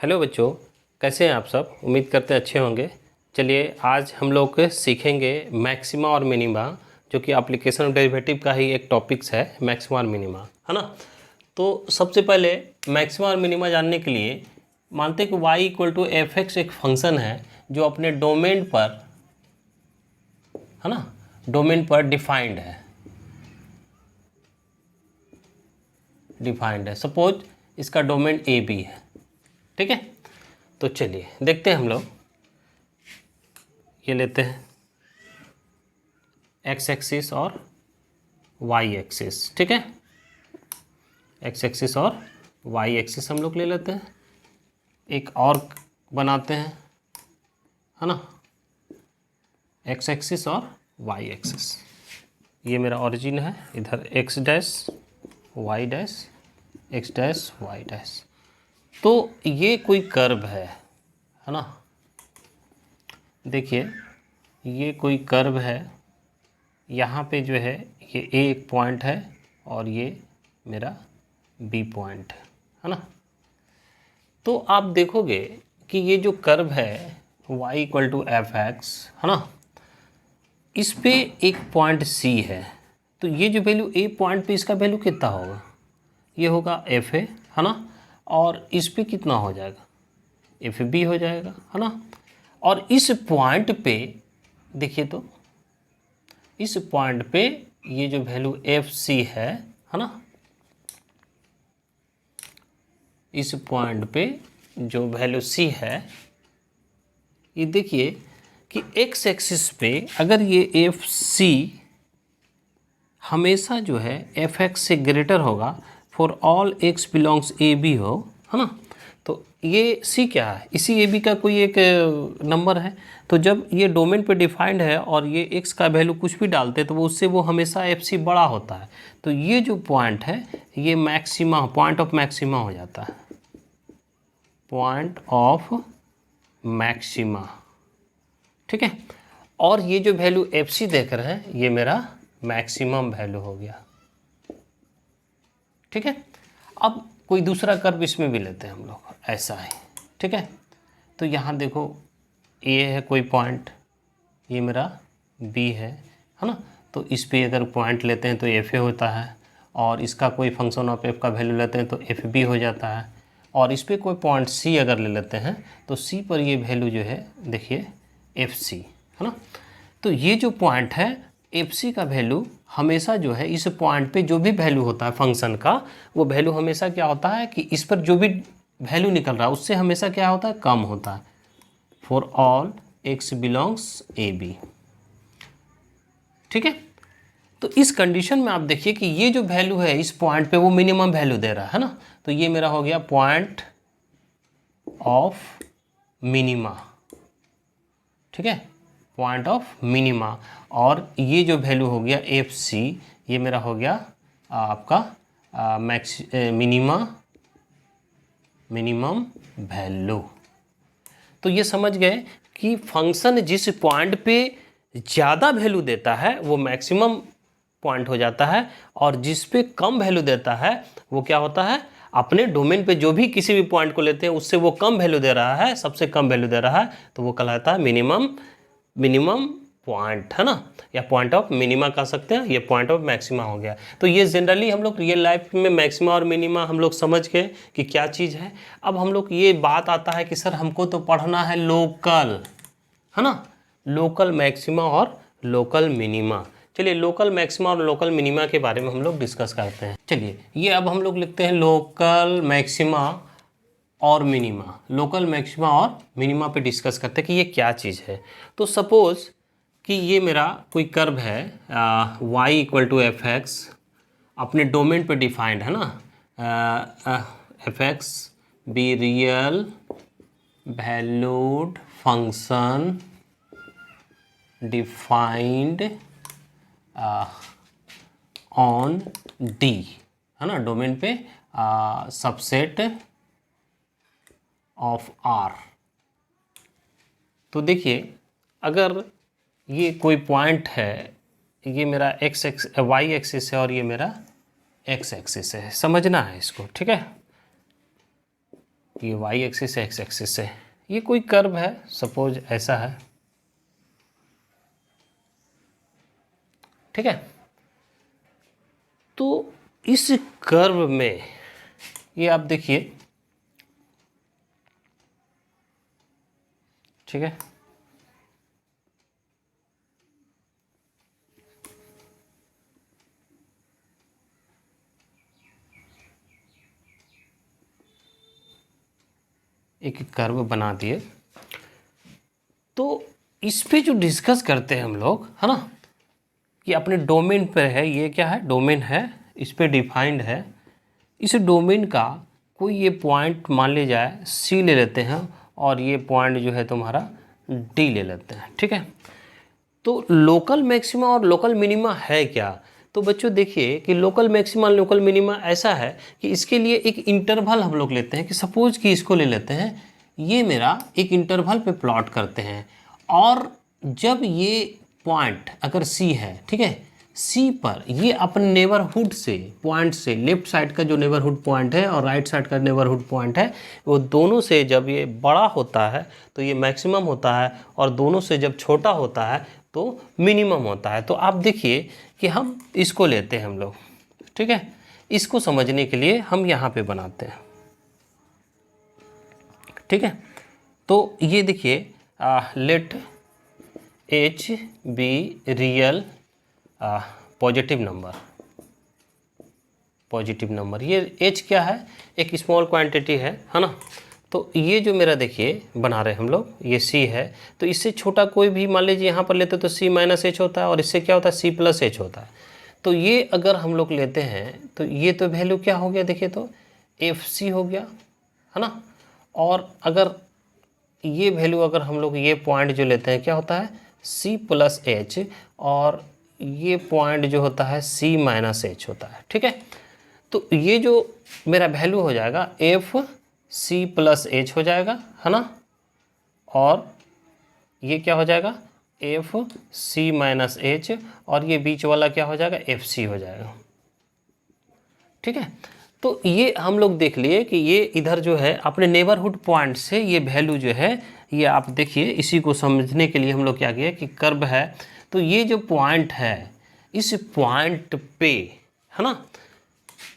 Hello बच्चों, कैसे हैं आप सब। उम्मीद करते हैं अच्छे होंगे। चलिए आज हम लोग सीखेंगे मैक्सिमा और मिनिमा, जो कि एप्लीकेशन ऑफ डेरिवेटिव का ही एक टॉपिक्स है, मैक्सिमा और मिनिमा, है ना। तो सबसे पहले मैक्सिमा और मिनिमा जानने के लिए मानते हैं कि y equal to F X एक फंक्शन है जो अपने डोमेन पर, है ना, डोमेन पर डिफाइंड है। सपोज इसका डोमेन ए बी है, ठीक है। तो चलिए देखते हैं हम लोग। ये लेते हैं एक्स एक्सिस और वाई एक्सिस, ठीक है। एक्स एक्सिस और वाई एक्सिस हम लोग ले लेते हैं। एक और बनाते हैं, है ना, एक्स एक्सिस और वाई एक्सिस। ये मेरा ओरिजिन है, इधर X dash Y dash, X dash Y dash. तो ये कोई कर्व है ना। देखिए ये कोई कर्व है, यहाँ पे जो है ये ए एक पॉइंट है और ये मेरा बी पॉइंट है ना। तो आप देखोगे कि ये जो कर्व है y equal to F X, है ना, इस पे एक पॉइंट c है। तो ये जो वैल्यू ए पॉइंट पे, इसका वैल्यू कितना होगा, ये होगा एफ ए, है ना। और इस पे कितना हो जाएगा, एफ बी हो जाएगा, है ना। और इस पॉइंट पे देखिए, तो इस पॉइंट पे ये जो वैल्यू एफ सी है ना, इस पॉइंट पे जो वैल्यू सी है, ये देखिए कि एक्स एक्सिस पे अगर ये एफ सी हमेशा जो है एफ एक्स से ग्रेटर होगा for all X belongs A B हो, है ना। तो ये सी क्या है, इसी ए बी का कोई एक नंबर है। तो जब ये डोमेन पे डिफाइंड है और ये एक्स का वैल्यू कुछ भी डालते हैं तो उससे वो हमेशा एफ सी बड़ा होता है। तो ये जो पॉइंट है ये मैक्सिमा, पॉइंट ऑफ मैक्सिमा हो जाता है, पॉइंट ऑफ मैक्सिमा, ठीक है। और ये जो वैल्यू एफ सी देख रहे हैं ये मेरा मैक्सिमम वैल्यू हो गया, ठीक है। अब कोई दूसरा कर्व इसमें भी लेते हैं हम लोग, ऐसा है, ठीक है। तो यहाँ देखो ये है कोई पॉइंट, ये मेरा बी है ना। तो इस पे अगर पॉइंट लेते हैं तो एफ ए होता है, और इसका कोई फंक्शन ऑफ एफ का वैल्यू लेते हैं तो एफ बी हो जाता है। और इस पे कोई पॉइंट सी अगर ले लेते हैं तो सी पर ये वैल्यू जो है देखिए एफ सी, है ना। तो ये जो पॉइंट है एफ सी का वैल्यू हमेशा जो है इस पॉइंट पे जो भी वैल्यू होता है फंक्शन का, वो वैल्यू हमेशा क्या होता है कि इस पर जो भी वैल्यू निकल रहा है उससे हमेशा क्या होता है, कम होता है, for all X belongs A B, ठीक है। तो इस कंडीशन में आप देखिए कि ये जो वैल्यू है इस पॉइंट पे वो मिनिमम वैल्यू दे रहा है ना। तो ये मेरा हो गया पॉइंट ऑफ मिनिमा, ठीक है, पॉइंट ऑफ मिनिमा। और ये जो वैल्यू हो गया एफ सी, ये मेरा हो गया आपका मिनिमम वैल्यू। तो ये समझ गए कि फंक्शन जिस पॉइंट पे ज़्यादा वैल्यू देता है वो मैक्सिमम पॉइंट हो जाता है, और जिस पे कम वैल्यू देता है वो क्या होता है, अपने डोमेन पे जो भी किसी भी पॉइंट को लेते हैं उससे वो कम वैल्यू दे रहा है, सबसे कम वैल्यू दे रहा है, तो वो कहलाता है मिनिमम पॉइंट, है ना। या पॉइंट ऑफ मिनिमा कह सकते हैं, ये पॉइंट ऑफ मैक्सिमा हो गया। तो ये जनरली हम लोग रियल लाइफ में मैक्सिमा और मिनिमा हम लोग समझ गए कि क्या चीज़ है। अब हम लोग ये बात आता है कि सर हमको तो पढ़ना है लोकल, है ना, लोकल मैक्सिमा और लोकल मिनिमा। चलिए लोकल मैक्सिमा और लोकल मिनिमा के बारे में हम लोग डिस्कस करते हैं। चलिए ये अब हम लोग लिखते हैं लोकल मैक्सिमा और मिनिमा, लोकल मैक्सिमा और मिनिमा पे डिस्कस करते हैं कि ये क्या चीज़ है। तो सपोज़ कि ये मेरा कोई कर्व है y equal to F X, अपने डोमेन पे डिफाइंड है ना, F X be real valued function defined on D, है ना, डोमेन पे सबसेट ऑफ आर। तो देखिए अगर ये कोई पॉइंट है, ये मेरा वाई एक्सिस है और ये मेरा एक्स एक्सिस है, समझना है इसको, ठीक है। ये वाई एक्सिस है, एक्स एक्सिस है, ये कोई कर्व है, सपोज ऐसा है, ठीक है। तो इस कर्व में ये आप देखिए, ठीक है, एक कर्व बना दिए। तो इस पे जो डिस्कस करते हैं हम लोग, है ना, कि अपने डोमेन पर है, ये क्या है, डोमेन है, इस पे डिफाइंड है। इस डोमेन का कोई ये पॉइंट मान ले जाए सी ले लेते हैं, और ये पॉइंट जो है तुम्हारा डी ले लेते हैं, ठीक है। तो लोकल मैक्सिमा और लोकल मिनिमा है क्या? तो बच्चों देखिए कि लोकल मैक्सिमा लोकल मिनिमा ऐसा है कि इसके लिए एक इंटरवल हम लोग लेते हैं, कि सपोज कि इसको ले लेते हैं, ये मेरा एक इंटरवल पे प्लॉट करते हैं, और जब ये पॉइंट अगर सी है, ठीक है, सी पर ये अपने नेबरहुड से पॉइंट से, लेफ्ट साइड का जो नेबरहुड पॉइंट है और राइट साइड का नेबरहुड पॉइंट है, वो दोनों से जब ये बड़ा होता है तो ये मैक्सिमम होता है, और दोनों से जब छोटा होता है तो मिनिमम होता है। तो आप देखिए कि हम इसको लेते हैं हम लोग, ठीक है। इसको समझने के लिए हम यहाँ पे बनाते हैं, ठीक है। तो ये देखिए, let H be real positive number, ये h क्या है, एक स्मॉल क्वांटिटी है ना। तो ये जो मेरा देखिए बना रहे हम लोग, ये c है, तो इससे छोटा कोई भी मान लीजिए यहाँ पर लेते तो c माइनस एच होता है, और इससे क्या होता है, c प्लस एच होता है। तो ये अगर हम लोग लेते हैं तो ये तो वैल्यू क्या हो गया, देखिए तो एफ सी हो गया, है ना। और अगर ये वैल्यू अगर हम लोग ये पॉइंट जो लेते हैं क्या होता है, c प्लस एच, और ये पॉइंट जो होता है c माइनस एच होता है, ठीक है। तो ये जो मेरा वैल्यू हो जाएगा एफ सी प्लस एच हो जाएगा, है ना, और ये क्या हो जाएगा, एफ सी माइनस एच, और ये बीच वाला क्या हो जाएगा, एफ सी हो जाएगा, ठीक है। तो ये हम लोग देख लिए कि ये इधर जो है अपने नेबरहुड पॉइंट से ये वैल्यू जो है, ये आप देखिए, इसी को समझने के लिए हम लोग क्या किए कि कर्व है, तो ये जो पॉइंट है इस पॉइंट पे, है ना,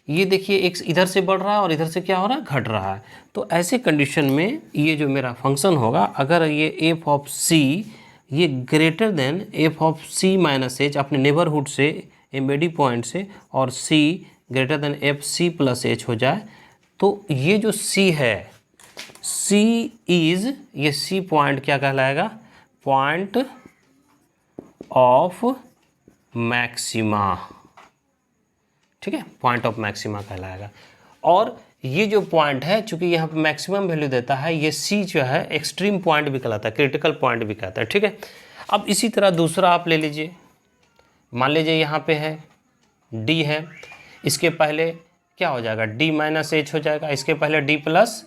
ये देखिए एक इधर से बढ़ रहा है और इधर से क्या हो रहा है, घट रहा है। तो ऐसे कंडीशन में ये जो मेरा फंक्शन होगा, अगर ये एफ ऑफ सी ये greater than F of C minus H अपने नेबरहुड से, एमबीडी पॉइंट से, और C greater than F C plus H हो जाए, तो ये जो सी है, सी इज, ये सी पॉइंट क्या कहलाएगा, पॉइंट ऑफ मैक्सिमा, ठीक है, पॉइंट ऑफ मैक्सिमा कहलाएगा। और ये जो पॉइंट है, चूंकि यहाँ पे मैक्सिमम वैल्यू देता है, ये सी जो है एक्सट्रीम पॉइंट भी कहलाता है, क्रिटिकल पॉइंट भी कहता है, ठीक है। अब इसी तरह दूसरा आप ले लीजिए, मान लीजिए यहाँ पे है डी है, इसके पहले क्या हो जाएगा, डी माइनस एच हो जाएगा, इसके पहले डी प्लस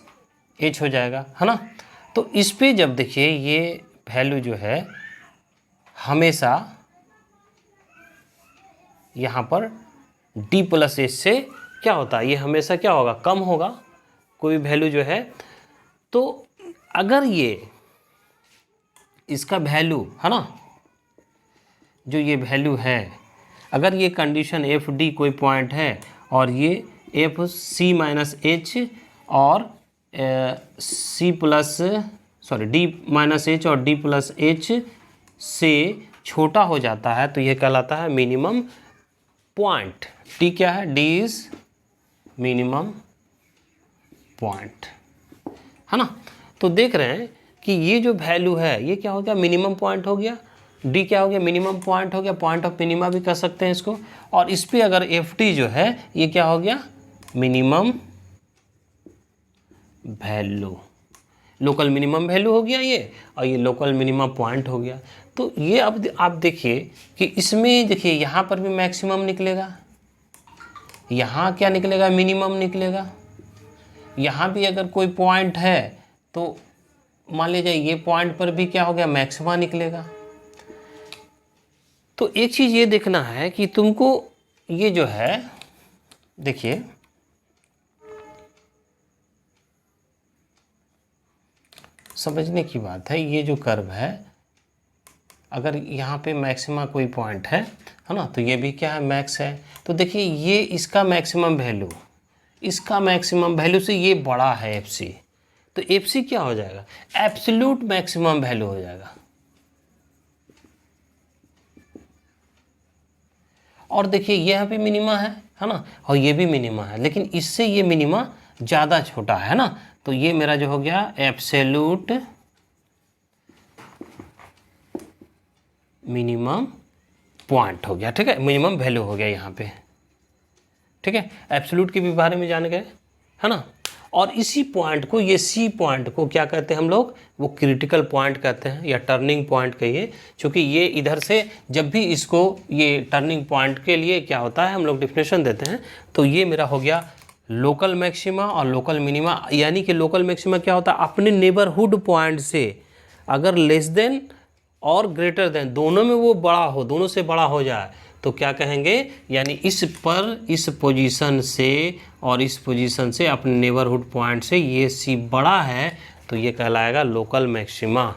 एच हो जाएगा, है ना। तो इस पे जब देखिए ये वैल्यू जो है हमेशा यहाँ पर डी प्लस एच से क्या होता है, ये हमेशा क्या होगा, कम होगा, कोई वैल्यू जो है। तो अगर ये इसका वैल्यू है ना, जो ये वैल्यू है, अगर ये कंडीशन एफ डी कोई पॉइंट है, और ये एफ सी माइनस एच और C plus sorry D minus H और डी प्लस एच से छोटा हो जाता है, तो ये कहलाता है मिनिमम पॉइंट। डी क्या है, डी इज मिनिमम पॉइंट, है ना। तो देख रहे हैं कि ये जो वैल्यू है ये क्या हो गया, मिनिमम पॉइंट हो गया, डी क्या हो गया, मिनिमम पॉइंट हो गया, पॉइंट ऑफ मिनिमा भी कह सकते हैं इसको। और इस पे अगर एफ डी जो है ये क्या हो गया, minimum value, local minimum value हो गया ये, और ये लोकल मिनिमम पॉइंट हो गया। तो ये अब आप देखिए कि इसमें देखिए यहाँ पर भी मैक्सिमम निकलेगा, यहाँ क्या निकलेगा, मिनिमम निकलेगा, यहाँ भी अगर कोई पॉइंट है तो मान लीजिए ये पॉइंट पर भी क्या हो गया, मैक्सिमा निकलेगा। तो एक चीज़ ये देखना है कि तुमको ये जो है, देखिए समझने की बात है, ये जो कर्व है अगर यहाँ पे मैक्सिमा कोई पॉइंट है ना, तो ये भी क्या है, मैक्स है। तो देखिए ये इसका मैक्सिमम वैल्यू, इसका मैक्सिमम वैल्यू से ये बड़ा है एफ सी, तो एफ सी क्या हो जाएगा, एब्सोल्यूट मैक्सिमम वैल्यू हो जाएगा। और देखिए यह भी मिनिमा है ना, और ये भी मिनिमा है, लेकिन इससे ये मिनिमा ज़्यादा छोटा है ना, तो ये मेरा जो हो गया एब्सोल्यूट मिनिमम पॉइंट हो गया। ठीक है, मिनिमम वैल्यू हो गया यहाँ पे। ठीक है, एब्सोल्यूट के भी बारे में जान गए है ना। और इसी पॉइंट को, ये सी पॉइंट को क्या कहते हैं हम लोग, वो क्रिटिकल पॉइंट कहते हैं या टर्निंग पॉइंट कहिए, क्योंकि ये इधर से जब भी इसको, ये टर्निंग पॉइंट के लिए क्या होता है हम लोग डिफिनेशन देते हैं, तो ये मेरा हो गया लोकल मैक्सिमा और लोकल मिनिमा। यानी कि लोकल मैक्सिमा क्या होता है, अपने नेबरहुड पॉइंट से अगर लेस देन और ग्रेटर देन, दोनों में वो बड़ा हो, दोनों से बड़ा हो जाए, तो क्या कहेंगे, यानी इस पर, इस पोजीशन से और इस पोजीशन से अपने नेबरहुड पॉइंट से ये सी बड़ा है, तो ये कहलाएगा लोकल मैक्सिमा।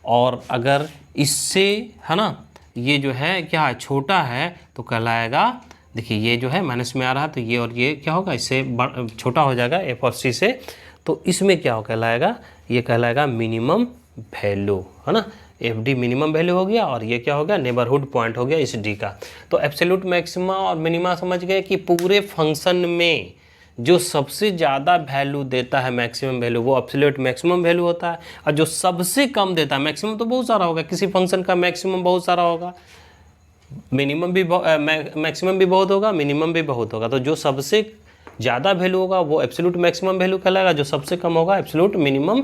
और अगर इससे है ना, ये जो है क्या छोटा है, तो कहलाएगा, देखिए ये जो है माइनस में आ रहा है, तो ये और ये क्या होगा, इससे छोटा हो जाएगा एफ और सी से, तो इसमें क्या हो कहलाएगा, ये कहलाएगा मिनिमम वैल्यू, है ना। एफ डी मिनिमम वैल्यू हो गया, और ये क्या हो गया, नेबरहुड पॉइंट हो गया इस डी का। तो एब्सोल्यूट मैक्सिमा और मिनिमा समझ गए कि पूरे फंक्शन में जो सबसे ज़्यादा वैल्यू देता है मैक्सिमम वैल्यू, वो एब्सोल्यूट मैक्सिमम वैल्यू होता है, और जो सबसे कम देता है, मैक्सिमम तो बहुत सारा होगा, किसी फंक्शन का मैक्सिमम बहुत सारा होगा, मिनिमम भी मैक्सिमम भी बहुत होगा, मिनिमम भी बहुत होगा, तो जो सबसे ज़्यादा वैल्यू होगा वो एब्सोल्यूट मैक्सिमम वैल्यू कहलाएगा, जो सबसे कम होगा एब्सोल्यूट मिनिमम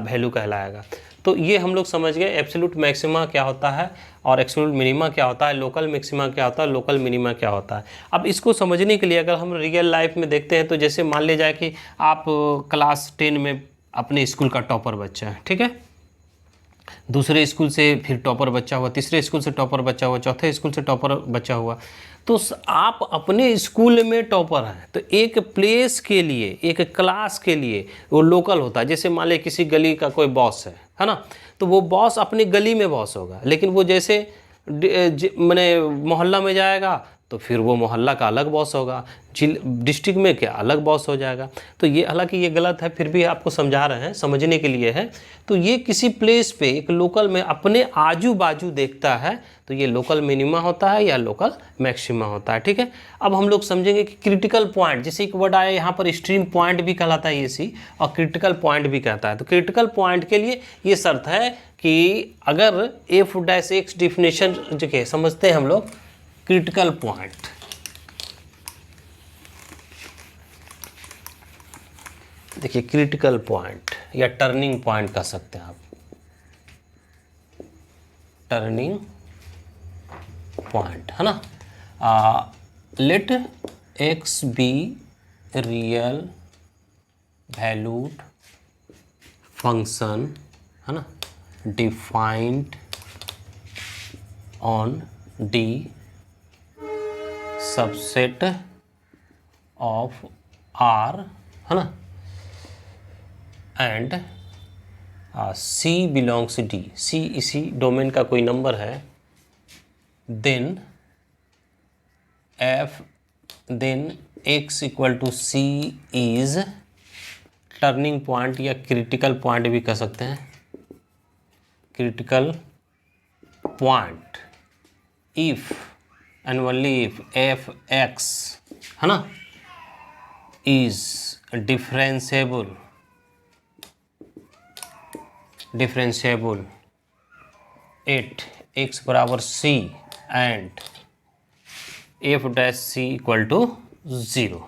वैल्यू कहलाएगा। तो ये हम लोग समझ गए एब्सोल्यूट मैक्सिमा क्या होता है और एब्सोल्यूट मिनिमा क्या होता है, लोकल मैक्सिमा क्या होता है, लोकल मिनिमा क्या होता है। अब इसको समझने के लिए अगर हम रियल लाइफ में देखते हैं, तो जैसे मान लिया जाए कि आप क्लास 10 में अपने स्कूल का टॉपर बच्चा है, ठीक है, दूसरे स्कूल से फिर टॉपर बच्चा हुआ, तीसरे स्कूल से टॉपर बच्चा हुआ, चौथे स्कूल से टॉपर बच्चा हुआ, तो आप अपने स्कूल में टॉपर हैं, तो एक प्लेस के लिए, एक क्लास के लिए वो लोकल होता है। जैसे मान लें किसी गली का कोई बॉस है ना, तो वो बॉस अपनी गली में बॉस होगा, लेकिन वो जैसे मैंने मोहल्ला में जाएगा तो फिर वो मोहल्ला का अलग बॉस होगा, डिस्ट्रिक्ट में क्या अलग बॉस हो जाएगा। तो ये हालांकि ये गलत है, फिर भी आपको समझा रहे हैं, समझने के लिए है। तो ये किसी प्लेस पे एक लोकल में अपने आजू बाजू देखता है, तो ये लोकल मिनिमा होता है या लोकल मैक्सिमा होता है। ठीक है, अब हम लोग समझेंगे कि क्रिटिकल पॉइंट, जैसे एक वर्ड आया यहाँ पर, स्ट्रीम पॉइंट भी कहलाता है ये सी, और क्रिटिकल पॉइंट भी कहता है। तो क्रिटिकल पॉइंट के लिए ये शर्त है कि अगर एफ डैश एक्स डिफिनेशन जो के समझते हैं हम लोग, क्रिटिकल पॉइंट, देखिए क्रिटिकल पॉइंट या टर्निंग पॉइंट कह सकते हैं आप, टर्निंग पॉइंट, है ना। Let X be real valued function, है ना, defined on D subset of R, है ना, and C belongs D, C इसी डोमेन का कोई नंबर है, then F, then X equal to C is turning point या क्रिटिकल पॉइंट भी कह सकते हैं, critical point if and only if F X, है ना, इज डिफरेंशिएबल एट एक्स बराबर C and F dash C equal to 0।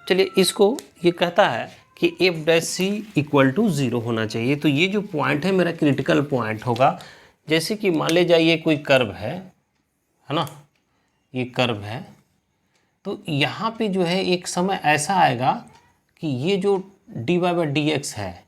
चलिए इसको ये कहता है कि F dash C equal to 0 होना चाहिए। तो ये जो पॉइंट है मेरा क्रिटिकल पॉइंट होगा। जैसे कि मान ले जाइए कोई कर्व है ना, ये कर्व है, तो यहाँ पे जो है एक समय ऐसा आएगा कि ये जो dy/dx है,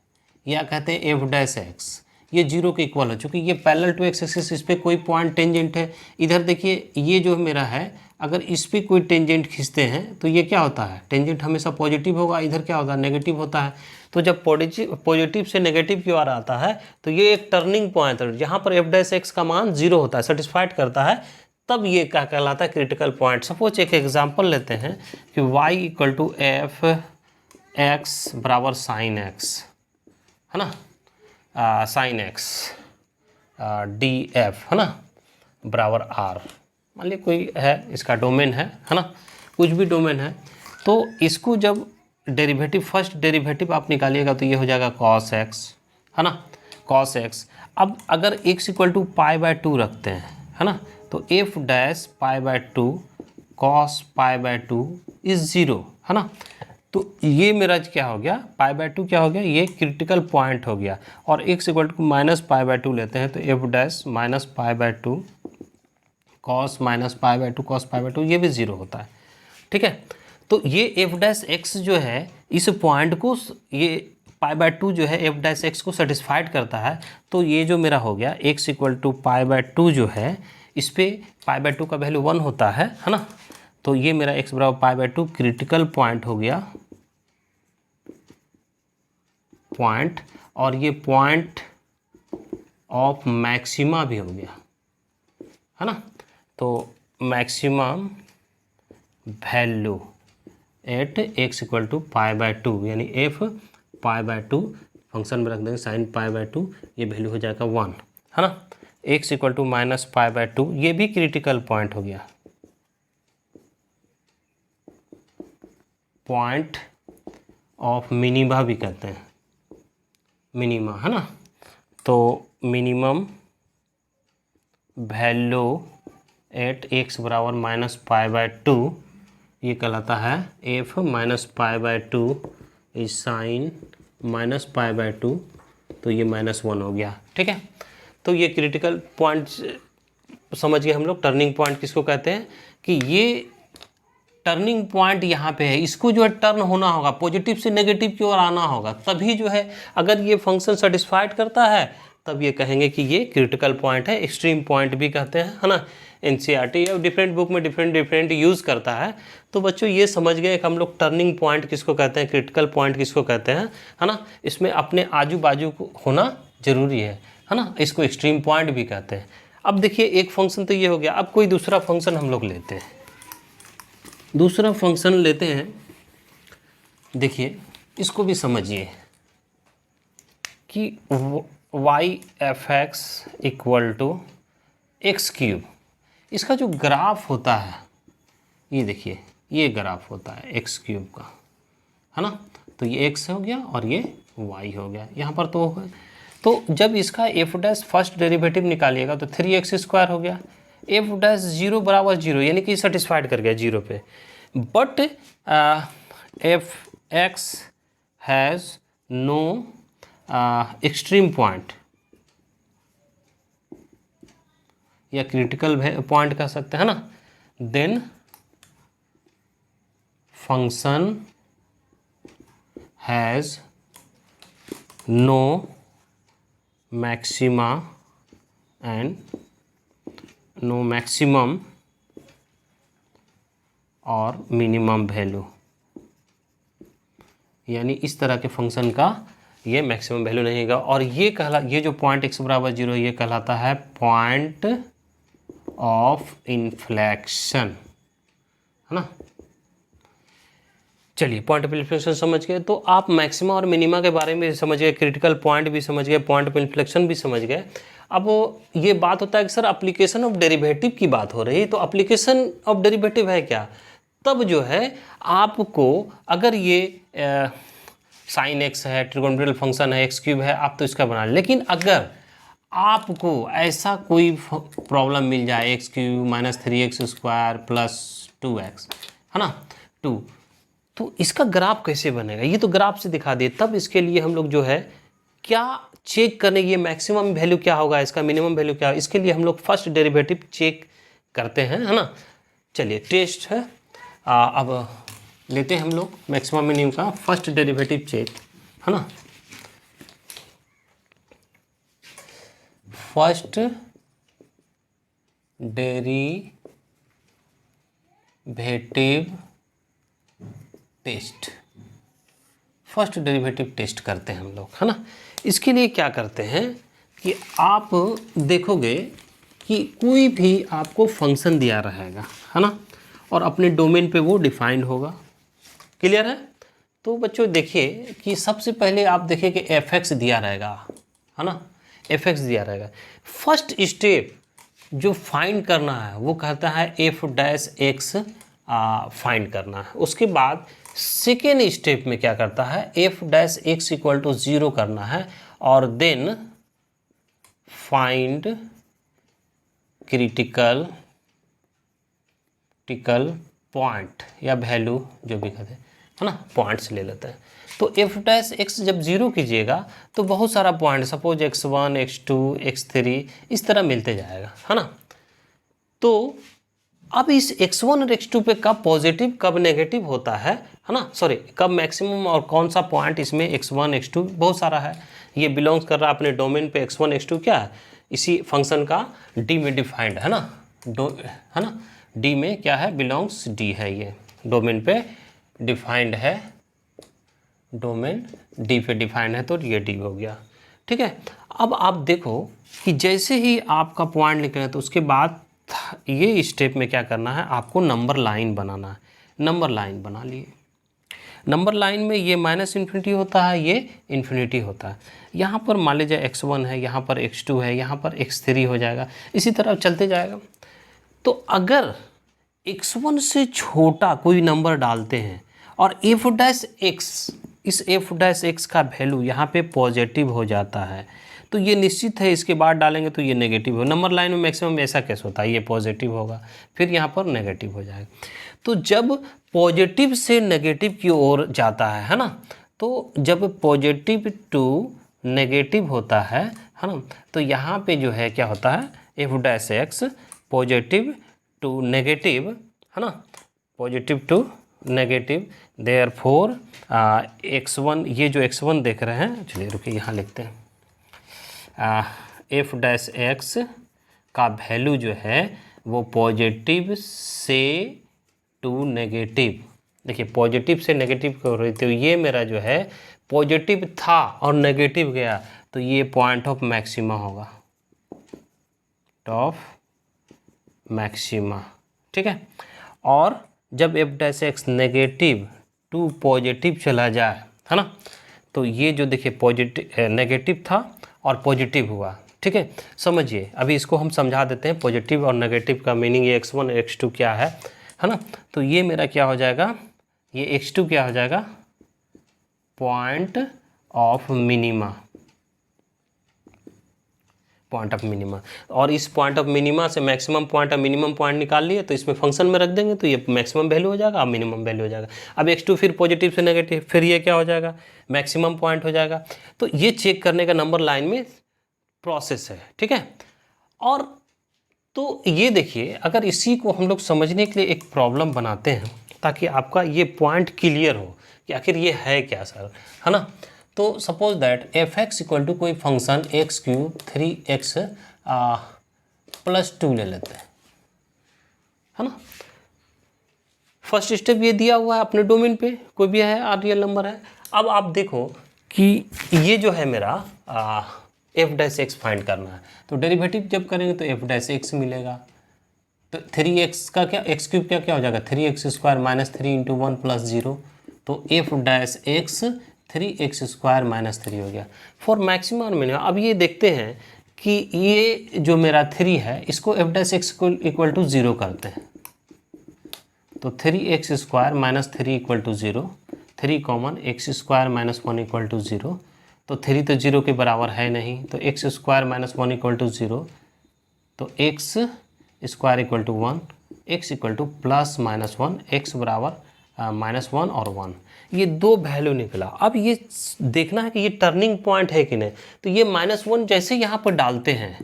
या कहते हैं एफ डैश एक्स, ये 0 के इक्वल है, चूँकि ये पैरेलल टू एक्स एक्सिस, इस पर कोई पॉइंट टेंजेंट है। इधर देखिए ये जो मेरा है, अगर इस पर कोई टेंजेंट खींचते हैं तो ये क्या होता है, टेंजेंट हमेशा पॉजिटिव होगा, इधर क्या होता है, नेगेटिव होता है। तो जब पॉजिटिव से नेगेटिव की ओर आता है तो ये एक टर्निंग पॉइंट है, जहाँ पर एफ डैश एक्स का मान 0 होता है, सेटिस्फाइड करता है, तब ये क्या कहलाता है, क्रिटिकल पॉइंट। सपोज एक एग्जांपल लेते हैं कि y equal to F X बराबर साइन एक्स, है ना, साइन एक्स डी एफ, है ना, बराबर आर। मान लीजिए कोई है, इसका डोमेन है ना, कुछ भी डोमेन है, तो इसको जब डेरिवेटिव, फर्स्ट डेरिवेटिव आप निकालिएगा तो ये हो जाएगा कॉस एक्स, है ना, कॉस एक्स। अब अगर x equal to pi by 2 रखते हैं, है ना, तो F dash pi by 2 cos pi by 2 is 0, है ना। तो ये मेरा क्या हो गया, पाई बाय 2 क्या हो गया, ये क्रिटिकल पॉइंट हो गया। और x equal to minus pi by 2 लेते हैं तो F dash minus pi by 2 cos minus pi by 2 cos pi by 2, ये भी 0 होता है, ठीक है। तो ये एफ डैश एक्स जो है, इस पॉइंट को, ये पाई बाय 2 जो है एफ डैश एक्स को सेटिस्फाइड करता है। तो ये जो मेरा हो गया x equal to pi by 2 जो है, इस पर पाई बाय 2 का वैल्यू 1 होता है ना। तो ये मेरा x बराबर पाई बाय 2 क्रिटिकल पॉइंट हो गया, पॉइंट, और ये पॉइंट ऑफ मैक्सिमा भी हो गया, है ना। तो maximum value at x equal to pi by 2, यानी एफ पाई बाय 2, फंक्शन में रख देंगे साइन पाई बाय 2, ये वैल्यू हो जाएगा 1, है ना। x equal to minus pi by 2, ये भी क्रिटिकल पॉइंट हो गया, पॉइंट ऑफ मिनिमा भी कहते हैं, मिनिमा, है ना। तो मिनिमम वैल्यू एट x बराबर माइनस पाई बाय 2, ये कहलाता है F minus pi by 2 is sine minus pi by 2, तो ये -1 हो गया, ठीक है। तो ये क्रिटिकल पॉइंट समझ गए हम लोग। टर्निंग पॉइंट किसको कहते हैं, कि ये टर्निंग पॉइंट यहाँ पे है, इसको जो है टर्न होना होगा, पॉजिटिव से नेगेटिव की ओर आना होगा, तभी जो है, अगर ये फंक्शन सेटिस्फाइड करता है तब ये कहेंगे कि ये क्रिटिकल पॉइंट है, एक्सट्रीम पॉइंट भी कहते हैं, है ना। एनसीईआरटी या डिफरेंट बुक में डिफरेंट यूज़ करता है। तो बच्चों ये समझ गए कि हम लोग टर्निंग पॉइंट किसको कहते हैं, क्रिटिकल पॉइंट किसको कहते हैं, है ना। इसमें अपने आजू बाजू को होना जरूरी है ना। इसको एक्सट्रीम पॉइंट भी कहते हैं। अब देखिए एक फंक्शन तो ये हो गया, अब कोई दूसरा फंक्शन हम लोग लेते हैं, दूसरा फंक्शन लेते हैं। देखिए इसको भी समझिए कि Y F X equal to X cube, इसका जो ग्राफ होता है, ये देखिए ये ग्राफ होता है एक्स क्यूब का, है ना। तो ये एक्स हो गया और ये वाई हो गया, यहाँ पर तो है। तो जब इसका एफ डैश फर्स्ट डेरिवेटिव निकालिएगा तो 3x² हो गया। एफ डैश 0 बराबर 0, यानी कि सेटिस्फाइड कर गया 0 पे। But F X has no extreme point या क्रिटिकल पॉइंट कह सकते हैं ना। Then function has no maxima and no maximum और मिनिमम वैल्यू, यानी इस तरह के फंक्शन का ये मैक्सिमम वैल्यू नहीं होगा। और ये जो पॉइंट x बराबर 0 ये कहलाता है पॉइंट ऑफ इन्फ्लेक्शन, है ना। चलिए पॉइंट ऑफ इन्फ्लेक्शन समझ गए, तो आप मैक्सिमा और मिनिमा के बारे में समझ गए, क्रिटिकल पॉइंट भी समझ गए, पॉइंट ऑफ इन्फ्लेक्शन भी समझ गए। अब ये बात होता है कि सर एप्लीकेशन ऑफ डेरिवेटिव की बात हो रही है, तो एप्लीकेशन ऑफ डेरिवेटिव है क्या, तब जो है आपको, अगर ये साइन एक्स है, ट्रिगोनोमेट्रिकल फंक्शन है, एक्स क्यूब है, आप तो इसका बना लें। लेकिन अगर आपको ऐसा कोई प्रॉब्लम मिल जाए, x cube minus 3x² plus 2x, है ना, 2, तो इसका ग्राफ कैसे बनेगा, ये तो ग्राफ से दिखा दिए। तब इसके लिए हम लोग जो है क्या चेक करने, ये मैक्सिमम वैल्यू क्या होगा, इसका मिनिमम वैल्यू क्या होगा, इसके लिए हम लोग फर्स्ट डेरिवेटिव चेक करते हैं, है ना। चलिए टेस्ट है, अब लेते हैं हम लोग मैक्सिमम मिनिमम का फर्स्ट डेरिवेटिव चेक, है ना। First derivative test, first derivative test करते हैं हम लोग, है ना। इसके लिए क्या करते हैं कि आप देखोगे कि कोई भी आपको फंक्शन दिया रहेगा, है ना, और अपने डोमेन पे वो डिफाइंड होगा। क्लियर है। तो बच्चों देखिए कि सबसे पहले आप देखिए कि f(x) दिया रहेगा, है ना, f(x) दिया रहेगा। फर्स्ट स्टेप जो फाइंड करना है वो कहता है f'(x) फाइंड करना है। उसके बाद सेकेंड स्टेप में क्या करता है, f'(x) इक्वल टू 0 करना है, और देन फाइंड क्रिटिकल पॉइंट या वैल्यू, जो भी कहते हैं, है ना, पॉइंट्स ले लेते हैं। तो f'(x) जब 0 कीजिएगा तो बहुत सारा point, suppose x1 x2 x3 इस तरह मिलते जाएगा, है ना। तो अब इस x1 और x2 पे कब पॉजिटिव कब नेगेटिव होता है ना, सॉरी, कब मैक्सिमम और कौन सा पॉइंट इसमें x1 x2 बहुत सारा है, ये बिलोंग्स कर रहा है अपने डोमेन पे। x1 x2 क्या है, इसी फंक्शन का डी में डिफाइंड है ना, है ना, डी में क्या है, बिलोंग्स डी है, ये डोमेन पे डिफाइंड है, डोमेन डी पे डिफाइंड है, तो ये डी हो गया। ठीक है। अब आप देखो कि जैसे ही आपका पॉइंट लिख रहे हैं तो उसके बाद ये स्टेप में क्या करना है, आपको नंबर लाइन बनाना है। नंबर लाइन बना लिए। नंबर लाइन में ये -∞ होता है, ये इन्फिनिटी होता है। यहाँ पर मान लीजिए x1 है, यहाँ पर x2 है, यहाँ पर x3 हो जाएगा, इसी तरह चलते जाएगा। तो अगर x1 से छोटा कोई नंबर डालते हैं और f'(x), इस f'(x) का वैल्यू यहाँ पे पॉजिटिव हो जाता है, तो ये निश्चित है इसके बाद डालेंगे तो ये नेगेटिव हो। नंबर लाइन में मैक्सिमम ऐसा केस होता है, ये पॉजिटिव होगा, फिर यहाँ पर नेगेटिव हो जाएगा। तो जब पॉजिटिव से नेगेटिव की ओर जाता है ना, तो जब पॉजिटिव टू नेगेटिव होता है ना, तो यहाँ पे जो है क्या होता है, f'(x) पॉजिटिव टू नेगेटिव, है ना, positive to negative, therefore x1, ये जो x1 देख रहे हैं, चलिए रुकिए यहाँ लिखते हैं, f'(x) का वैल्यू जो है वो पॉजिटिव से टू नेगेटिव, देखिए पॉजिटिव से नेगेटिव कर रही, तो ये मेरा जो है पॉजिटिव था और नेगेटिव गया, तो ये पॉइंट ऑफ मैक्सिमा होगा, ऑफ मैक्सिमा। ठीक है। और जब f'(x) नेगेटिव टू पॉजिटिव चला जाए, है ना, तो ये जो देखिए पॉजिटिव नेगेटिव था और पॉजिटिव हुआ। ठीक है, समझिए। अभी इसको हम समझा देते हैं, पॉजिटिव और नेगेटिव का मीनिंग, ये x1 x2 क्या है ना। तो ये मेरा क्या हो जाएगा, ये x2 क्या हो जाएगा, point of minima, point of minima. और इस पॉइंट ऑफ मिनिमा से मैक्सिमम पॉइंट और मिनिमम पॉइंट निकाल लिए, तो इसमें फंक्शन में रख देंगे तो ये मैक्सिमम वैल्यू हो जाएगा और मिनिमम वैल्यू हो जाएगा। अब x2 फिर पॉजिटिव से नेगेटिव, फिर ये क्या हो जाएगा, मैक्सिमम पॉइंट हो जाएगा। तो ये चेक करने का नंबर लाइन में प्रोसेस है। ठीक है। और तो ये देखिए, अगर इसी को हम लोग समझने के लिए एक प्रॉब्लम बनाते हैं ताकि आपका ये पॉइंट क्लियर हो कि आखिर ये है क्या सर, है ना। तो suppose that f(x) equal to कोई फंक्शन x³ 3x + 2 ले लेते हैं, है ना। फर्स्ट स्टेप ये दिया हुआ है अपने डोमेन पे, कोई भी है रियल नंबर है। अब आप देखो कि ये जो है मेरा f'(x) फाइंड करना है, तो डेरिवेटिव जब करेंगे तो f'(x) मिलेगा। तो 3x का क्या, x³ क्या हो जाएगा, 3x² - 3 × 1 + 0, तो f'(x) 3x² - 3 हो गया फॉर मैक्सिमम और मिनिमम। अब ये देखते हैं कि ये जो मेरा 3 है इसको f'(x) इक्वल टू 0 करते हैं, तो 3x² - 3 = 0, 3 कॉमन, x² - 1 = 0, तो 3 तो 0 के बराबर है नहीं, तो x² - 1 = 0, तो x² = 1, x = +-1, x बराबर -1 और 1, ये दो वैल्यू निकला। अब ये देखना है कि ये टर्निंग पॉइंट है कि नहीं। तो ये -1 जैसे यहाँ पर डालते हैं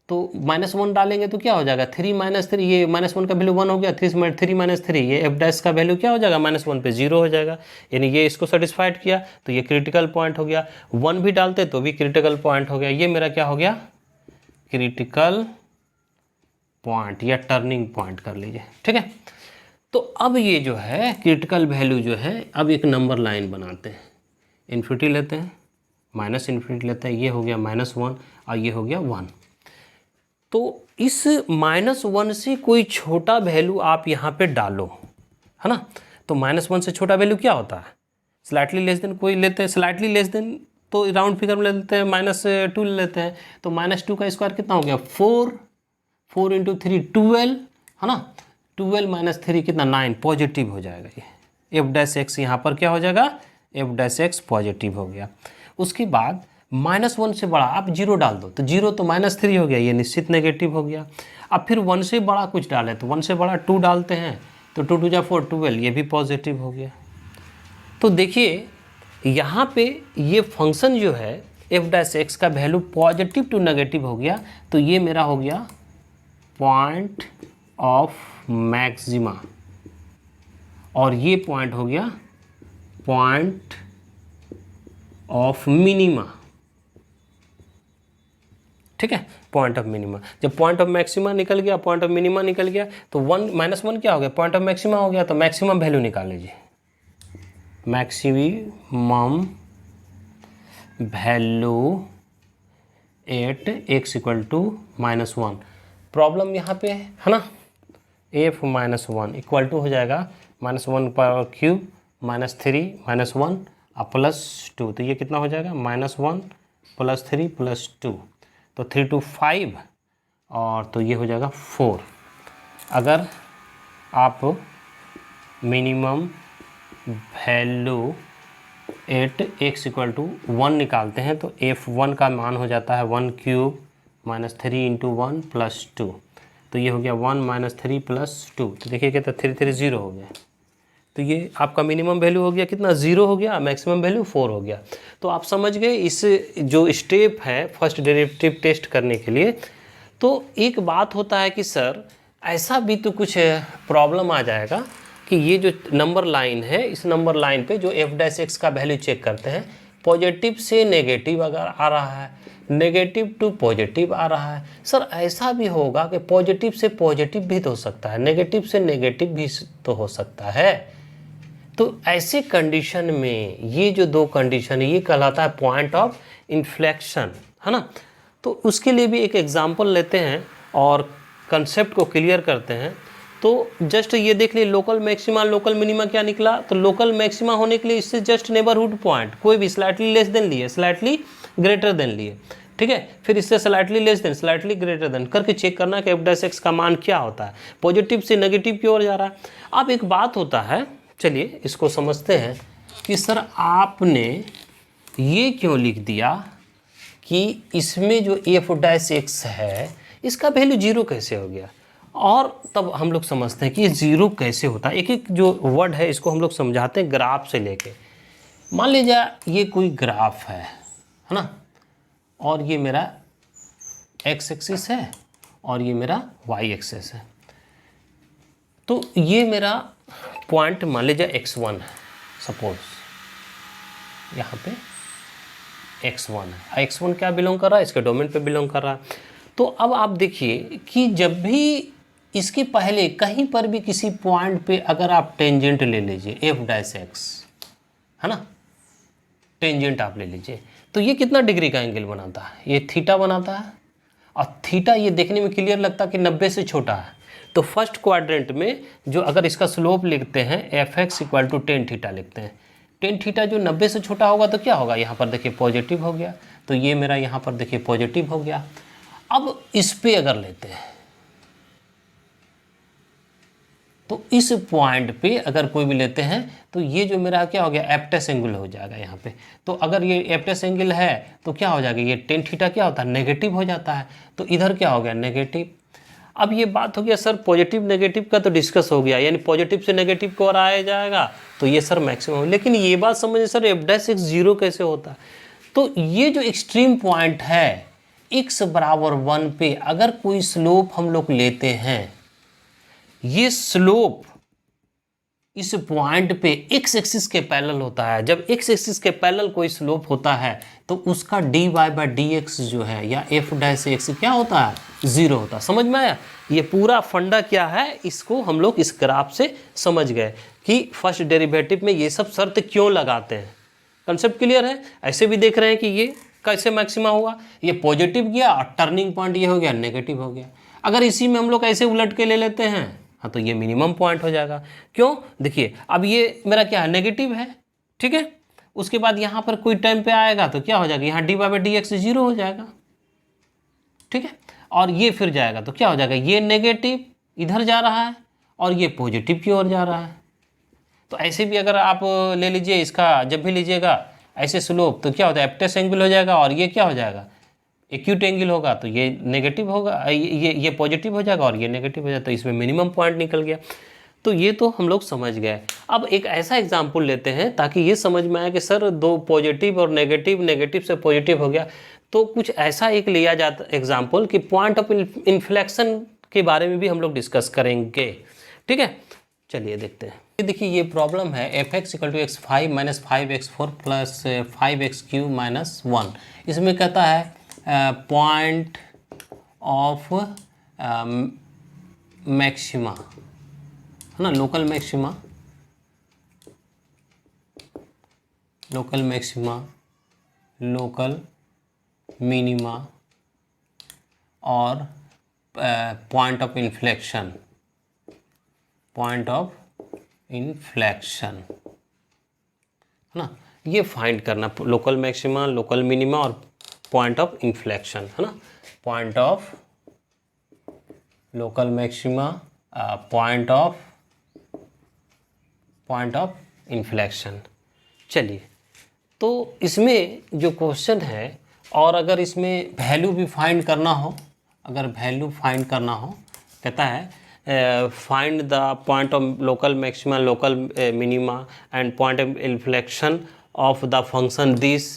तो -1 डालेंगे तो क्या हो जाएगा, 3 - 3, ये -1 का वैल्यू 1 हो गया, 3 - 3, ये f' का वैल्यू क्या हो जाएगा, -1 पे 0 हो जाएगा, यानी ये इसको सेटिस्फाइड किया, तो ये क्रिटिकल पॉइंट हो गया। 1 भी डालते तो भी क्रिटिकल पॉइंट हो गया। ये मेरा क्या हो गया, क्रिटिकल पॉइंट या टर्निंग पॉइंट कर लीजिए, ठीक है। तो अब ये जो है क्रिटिकल वैल्यू जो है, अब एक नंबर लाइन बनाते हैं, इन्फिनिटी लेते हैं, माइनस इन्फिनिटी लेते हैं, ये हो गया -1 और ये हो गया 1। तो इस -1 से कोई छोटा वैल्यू आप यहाँ पे डालो, है ना। तो -1 से छोटा वैल्यू क्या होता है, स्लाइटली लेस देन कोई लेते हैं, स्लाइटली लेस देन तो राउंड फिगर में ले लेते हैं, -2 ले लेते हैं। तो -2 का स्क्वायर कितना हो गया 4, 4 × 3 12, है ना। 12 - 3 कितना 9, पॉजिटिव हो जाएगा ये f' यहाँ पर क्या हो जाएगा, f' पॉजिटिव हो गया। उसके बाद -1 से बड़ा आप 0 डाल दो, तो 0 तो -3 हो गया, ये निश्चित नेगेटिव हो गया। अब फिर 1 से बड़ा कुछ डालें, तो 1 से बड़ा 2 डालते हैं, तो 2 × 4 12, ये भी पॉजिटिव हो गया। तो देखिए यहाँ पे ये फंक्शन जो है f' का वैल्यू पॉजिटिव टू नेगेटिव हो गया, तो ये मेरा हो गया पॉइंट ऑफ मैक्सिमा, और ये पॉइंट हो गया पॉइंट ऑफ मिनिमा, ठीक है, पॉइंट ऑफ मिनिमा। जब पॉइंट ऑफ मैक्सिमा निकल गया, पॉइंट ऑफ मिनिमा निकल गया, तो 1 क्या हो गया, पॉइंट ऑफ मैक्सिमा हो गया। तो मैक्सिमम वैल्यू निकाल लीजिए, maximum value at x = -1। Problem यहाँ पे है ना, f - 1 इक्वल टू हो जाएगा -1 पावर क्यूब -3 -1 और +2, तो ये कितना हो जाएगा -1 + 3 + 2, तो 3 × 5 और तो ये हो जाएगा 4। अगर आप मिनिमम वैल्यू एट x = 1 निकालते हैं, तो f1 का मान हो जाता है 1³ -3 × 1 + 2, तो ये हो गया 1 - 3 + 2, तो देखिए कितना 3 3 0 हो गया। तो ये आपका मिनिमम वैल्यू हो गया कितना 0 हो गया, मैक्सिमम वैल्यू 4 हो गया। तो आप समझ गए इस जो स्टेप है फर्स्ट डेरिवेटिव टेस्ट करने के लिए। तो एक बात होता है कि सर ऐसा भी तो कुछ प्रॉब्लम आ जाएगा कि ये जो नंबर लाइन है, इस नंबर लाइन पे जो f' का वैल्यू चेक करते हैं, पॉजिटिव से नेगेटिव अगर आ रहा है, नेगेटिव टू पॉजिटिव आ रहा है, सर ऐसा भी होगा कि पॉजिटिव से पॉजिटिव भी तो हो सकता है, नेगेटिव से नेगेटिव भी तो हो सकता है। तो ऐसे कंडीशन में ये जो दो कंडीशन है, ये कहलाता है पॉइंट ऑफ इन्फ्लेक्शन, है ना। तो उसके लिए भी एक एग्जांपल लेते हैं और कंसेप्ट को क्लियर करते हैं। तो जस्ट ये देख लिए लोकल मैक्सिमा लोकल मिनिमा क्या निकला। तो लोकल मैक्सिमा होने के लिए इससे जस्ट नेबरहुड पॉइंट कोई भी स्लाइटली लेस देन लिए, स्लाइटली ग्रेटर देन लिए, ठीक है। फिर इससे slightly less than, slightly greater than करके चेक करना कि f' का मान क्या होता है, पॉजिटिव से नेगेटिव की ओर जा रहा है। अब एक बात होता है, चलिए इसको समझते हैं कि सर आपने ये क्यों लिख दिया कि इसमें जो f' है इसका वैल्यू 0 कैसे हो गया। और तब हम लोग समझते हैं कि ये 0 कैसे होता है। एक एक जो वर्ड है इसको हम लोग समझाते हैं ग्राफ से लेके। मान लीजिए ये कोई ग्राफ है ना, और ये मेरा x एक्सिस है और ये मेरा y एक्सिस है। तो ये मेरा पॉइंट मान लीजिए x1 है, सपोज यहाँ पे x1 है। x1 क्या बिलोंग कर रहा है, इसके डोमेन पे बिलोंग कर रहा है। तो अब आप देखिए कि जब भी इसके पहले कहीं पर भी किसी पॉइंट पे अगर आप टेंजेंट ले लीजिए f', है ना, टेंजेंट आप ले लीजिए, तो ये कितना डिग्री का एंगल बनाता है, ये थीटा बनाता है। और थीटा ये देखने में क्लियर लगता है कि 90 से छोटा है। तो फर्स्ट क्वाड्रेंट में जो अगर इसका स्लोप लिखते हैं fx = tan थीटा लिखते हैं। tan थीटा जो 90 से छोटा होगा तो क्या होगा, यहाँ पर देखिए पॉजिटिव हो गया। तो ये मेरा यहाँ पर देखिए पॉजिटिव हो गया। अब इस पे अगर लेते हैं तो इस पॉइंट पे अगर कोई भी लेते हैं तो ये जो मेरा क्या हो गया एप्टस एंगल हो जाएगा यहाँ पे। तो अगर ये एप्टस एंगल है तो क्या हो जाएगा, ये tan थीटा क्या होता है, नेगेटिव हो जाता है। तो इधर क्या हो गया, नेगेटिव। अब ये बात हो गया सर पॉजिटिव नेगेटिव का तो डिस्कस हो गया, यानी पॉजिटिव से नेगेटिव को आया जाएगा तो ये सर मैक्सिमम। लेकिन ये बात समझिए सर f' 0 कैसे होता है। तो ये जो एक्सट्रीम पॉइंट है x = 1 पे अगर कोई स्लोप हम लोग लेते हैं, ये स्लोप इस पॉइंट पे एक्स एक्सिस के पैरेलल होता है। जब एक्स एक्सिस के पैरेलल कोई स्लोप होता है तो उसका dy बाई डी एक्स जो है या एफ डैश एक्स क्या होता है, 0 होता है। समझ में आया? ये पूरा फंडा क्या है, इसको हम लोग इस ग्राफ से समझ गए कि फर्स्ट डेरिवेटिव में ये सब शर्त क्यों लगाते हैं। कंसेप्ट क्लियर है? ऐसे भी देख रहे हैं कि ये कैसे मैक्सिमा हुआ, ये पॉजिटिव गया और टर्निंग पॉइंट ये हो गया नेगेटिव हो गया। अगर इसी में हम लोग ऐसे उलट के ले लेते हैं हाँ तो ये मिनिमम पॉइंट हो जाएगा। क्यों? देखिए अब ये मेरा क्या है, नेगेटिव है, ठीक है। उसके बाद यहाँ पर कोई टाइम पे आएगा तो क्या हो जाएगा, यहाँ डी बाई डी एक्स 0 हो जाएगा, ठीक है। और ये फिर जाएगा तो क्या हो जाएगा, ये नेगेटिव इधर जा रहा है और ये पॉजिटिव की ओर जा रहा है। तो ऐसे भी अगर आप ले लीजिए इसका, जब भी लीजिएगा ऐसे स्लोप तो क्या होता है, एप्टेस एंगल हो जाएगा और ये क्या हो जाएगा, एक्यूट एंगल होगा तो ये नेगेटिव होगा, ये पॉजिटिव हो जाएगा और ये नेगेटिव हो जाएगा, तो इसमें मिनिमम पॉइंट निकल गया। तो ये तो हम लोग समझ गए। अब एक ऐसा एग्जाम्पल लेते हैं ताकि ये समझ में आए कि सर दो पॉजिटिव और नेगेटिव, नेगेटिव से पॉजिटिव हो गया, तो कुछ ऐसा एक लिया जाता एग्जाम्पल कि पॉइंट ऑफ इन्फ्लेक्शन के बारे में भी हम लोग डिस्कस करेंगे, ठीक है। चलिए देखते हैं। देखिए ये प्रॉब्लम है F X equal to X 5 minus 5x4 plus 5x³ minus 1। इसमें कहता है पॉइंट ऑफ मैक्सिमा है ना, local maxima, local maxima, local minima और point of inflection, point of inflection है ना, ये फाइंड करना। लोकल मैक्सिमा, लोकल मिनिमा और पॉइंट ऑफ इन्फ्लेक्शन है ना, point of local maxima, point of inflection. चलिए तो इसमें जो क्वेश्चन है, और अगर इसमें वैल्यू भी फाइंड करना हो, अगर वैल्यू फाइंड करना हो, कहता है find the point of local maxima, local minima and point of inflection of the function this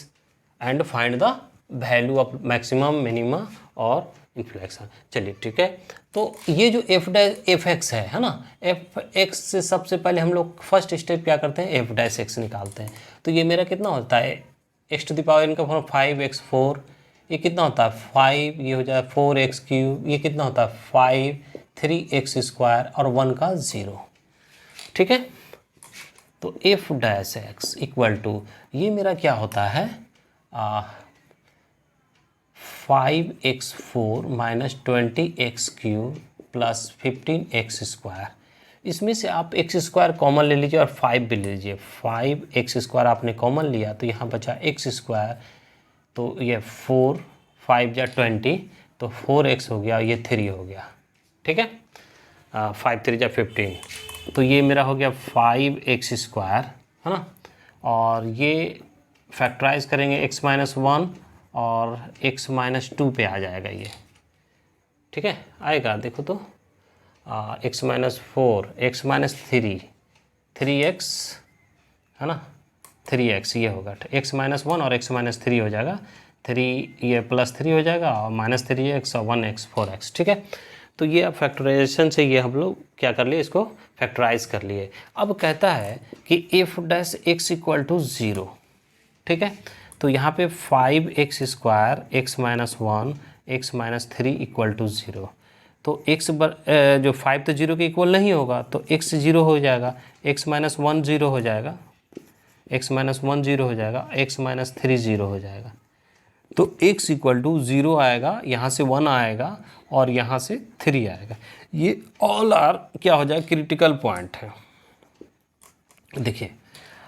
and find the value of maximum, minima और इन्फ्लेक्शन। चलिए ठीक है। तो ये जो एफ एक्स है ना, एफ एक्स से सबसे पहले हम लोग फर्स्ट स्टेप क्या करते हैं, एफ डैश एक्स निकालते हैं। तो ये मेरा कितना होता है, एक्स टू द पावर इनका फॉर्म 5x4, ये कितना होता है 5, ये हो जाए 4x³, ये कितना होता है 5, 3x² और 1 का 0, ठीक है। तो F dash X equal to ये मेरा क्या होता है 5x4 minus 20x³ plus 15x²। इसमें से आप x² कॉमन ले लीजिए और 5 भी ले लीजिए। 5x² आपने कॉमन लिया तो यहाँ बचा x², तो ये 4, 5 या 20 तो 4x हो गया, ये 3 हो गया, ठीक है। 5 3 या 15 तो ये मेरा हो गया 5x² है ना, और ये फैक्टराइज करेंगे x-1 और x-2 पे आ जाएगा ये, ठीक है। आएगा देखो तो x-4, x-3, 3x है ना, 3x ये होगा, x-1 और x-3 हो जाएगा, 3 ये +3 हो जाएगा और -3x और 1x 4x, ठीक है। तो ये अब फैक्टराइजेशन से ये हम लोग क्या कर लिए, इसको फैक्टराइज कर लिए। अब कहता है कि F dash X equal to 0, ठीक है। तो यहाँ पे 5x² x-1 x-3 equal to 0। तो x जो 5 तो 0 के इक्वल नहीं होगा तो x 0 हो जाएगा, x-1 0 हो जाएगा, x-1 0 हो जाएगा, x-3 0 हो जाएगा। तो x इक्वल टू 0 आएगा, यहाँ से 1 आएगा और यहाँ से 3 आएगा। ये ऑल आर क्या हो जाएगा, क्रिटिकल पॉइंट है। देखिए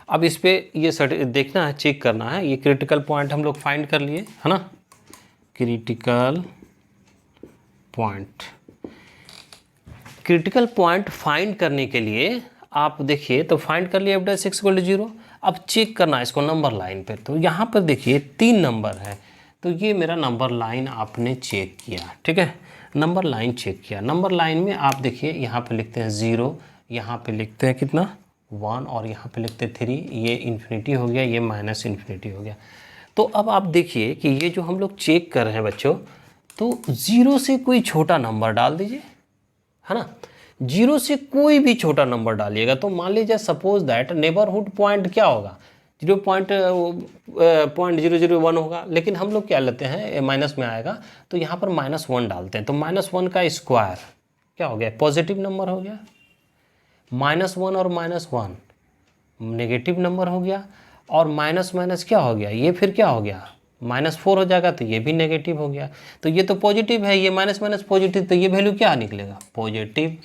अब इस पे ये देखना है, चेक करना है। ये क्रिटिकल पॉइंट हम लोग फाइंड कर लिए है ना, critical point. Critical point find करने के लिए आप देखिए तो फाइंड कर लिए F dash X equal to 0। अब चेक करना है इसको नंबर लाइन पे। तो यहाँ पर देखिए 3 नंबर है, तो ये मेरा नंबर लाइन आपने चेक किया, ठीक है। नंबर लाइन चेक किया, नंबर लाइन में आप देखिए यहाँ पे लिखते हैं 0, यहाँ पे लिखते हैं कितना 1 और यहाँ पे लिखते हैं 3, ये इन्फिनिटी हो गया, ये माइनस इन्फिनिटी हो गया। तो अब आप देखिए कि ये जो हम लोग चेक कर रहे हैं बच्चों, तो 0 से कोई छोटा नंबर डाल दीजिए, है ना। जीरो से कोई भी छोटा नंबर डालिएगा। तो मान लीजिए सपोज दैट नेबरहुड पॉइंट क्या होगा, 0.001 होगा, लेकिन हम लोग क्या लेते हैं माइनस में आएगा, तो यहाँ पर -1 डालते हैं। तो -1 का स्क्वायर क्या हो गया, पॉजिटिव नंबर हो गया। -1 और -1 नेगेटिव नंबर हो गया, और माइनस माइनस क्या हो गया, ये फिर क्या हो गया, -4 हो जाएगा, तो ये भी नेगेटिव हो गया। तो ये तो पॉजिटिव है, ये माइनस माइनस पॉजिटिव, तो ये वैल्यू क्या निकलेगा, पॉजिटिव।